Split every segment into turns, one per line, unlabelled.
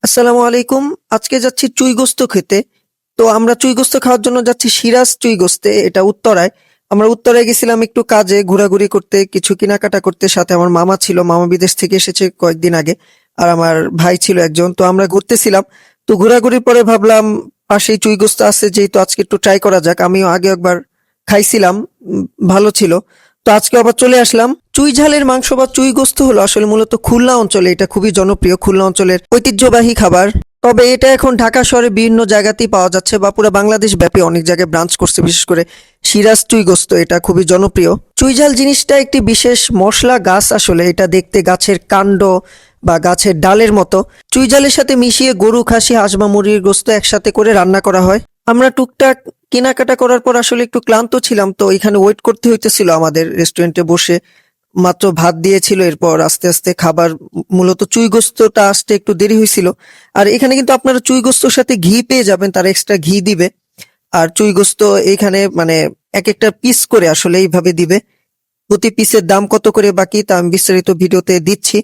আসসালামু আলাইকুম। আজকে যাচ্ছি চুই গোস্ত খেতে। তো আমরা চুই গোস্ত খাওয়ার জন্য যাচ্ছি সিরাজ চুই গোস্তে, এটা উত্তরায়। আমরা উত্তরায় গেছিলাম একটু কাজে, ঘোরাঘুরি করতে, কিছু কেনাকাটা করতে। সাথে আমার মামা ছিল, মামা বিদেশ থেকে এসেছে কয়েকদিন আগে। আর আমার ভাই ছিল একজন। তো আমরা ঘুরতেছিলাম। তো ঘোরাঘুরির পরে ভাবলাম পাশেই চুই গোস্ত আছে, যেহেতু আজকে একটু ট্রাই করা যাক। আমিও আগে একবার খাইছিলাম, ভালো ছিল। তো আজকে আবার চলে আসলাম। চুই ঝালের মাংস বা চুই গোস্ত হলো আসলে মূলত খুলনা অঞ্চলে এটা খুবই জনপ্রিয়, খুলনা অঞ্চলের ঐতিহ্যবাহী খাবার। তবে এটা এখন ঢাকা শহরে বিভিন্ন জায়গাতেই পাওয়া যাচ্ছে বা পুরো বাংলাদেশ ব্যাপী অনেক জায়গায় ব্রাঞ্চ করছে, বিশেষ করে সিরাজ চুই গোস্ত এটা খুবই জনপ্রিয়। চুই ঝাল জিনিসটা একটি বিশেষ মশলা গাছ, আসলে এটা দেখতে গাছের কাণ্ড বা গাছের ডালের মতো। চুই ঝালের সাথে মিশিয়ে গরু, খাসি, হাঁস বা মুরগির গোস্ত একসাথে করে রান্না করা হয়। আমরা টুকটাক কেনাকাটা করার পর আসলে একটু ক্লান্ত ছিলাম, তো এখানে ওয়েট করতে হইতেছিল আমাদের রেস্টুরেন্টে বসে। মাত্র ভাত দিয়েছিল, এরপর আস্তে আস্তে খাবার। মূলত চুই গোস্তটা আসতে একটু দেরি হয়েছিল। আর এখানে কিন্তু আপনারা চুই গোস্তর সাথে ঘি পেয়ে যাবেন, তারা এক্সট্রা ঘি দিবে। আর চুই গোস্ত এখানে মানে এক একটা পিস করে আসলে এইভাবে দিবে। প্রতি পিসের দাম কত করে বাকি তা আমি বিস্তারিত ভিডিওতে দিচ্ছি,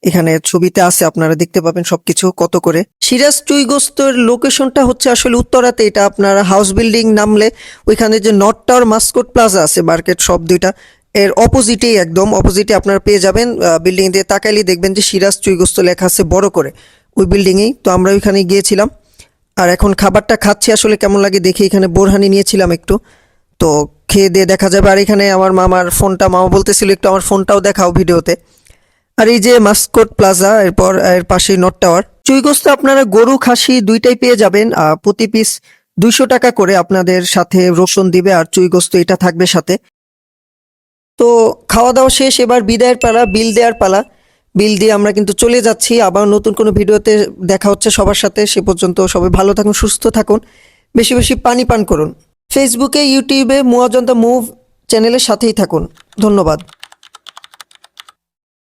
এখানে ছবিতে আছে, আপনারা দেখতে পাবেন সবকিছু কত করে। সিরাজ চুই গোস্তর লোকেশনটা হচ্ছে আসলে উত্তরাতে। এটা আপনারা হাউস বিল্ডিং নামলে ওইখানে যে নর্থ টাওয়ার মাস্কট প্লাজা আছে, মার্কেট সব দুইটা, এর অপোজিটেই, একদম অপোজিটে আপনারা পেয়ে যাবেন। বিল্ডিং দিয়ে তাকাইলে দেখবেন যে সিরাজ চুই গোস্ত লেখা আছে বড় করে ওই বিল্ডিংয়েই। তো আমরা ওইখানে গিয়েছিলাম। আর এখন খাবারটা খাচ্ছি, আসলে কেমন লাগে দেখি। এখানে বোরহানি নিয়েছিলাম একটু, তো খেয়ে দিয়ে দেখা যাবে। আর এখানে আমার মামার ফোনটা, মামা বলতেছিল একটু আমার ফোনটাও দেখাও ভিডিওতে। আর এই যে মাস্কট প্লাজা, এরপর এর পাশেই নর্থ টাওয়ার। চুই গোস্ত আপনারা গরু, খাসি দুইটাই পেয়ে যাবেন। প্রতি পিস 200 টাকা করে আপনাদের সাথে রসুন দিবে, আর চুই গোস্ত এটা থাকবে সাথে। তো খাওয়া দাওয়া শেষ, এবার বিদায়ের পালা, বিল দেওয়ার পালা। বিল দিয়ে আমরা কিন্তু চলে যাচ্ছি। আবার নতুন কোনো ভিডিওতে দেখা হচ্ছে সবার সাথে। সে পর্যন্ত সবাই ভালো থাকুন, সুস্থ থাকুন, বেশি বেশি পানি পান করুন। ফেসবুকে, ইউটিউবে মুয়াজ্জম দ্য মুভ চ্যানেলের সাথেই থাকুন। ধন্যবাদ।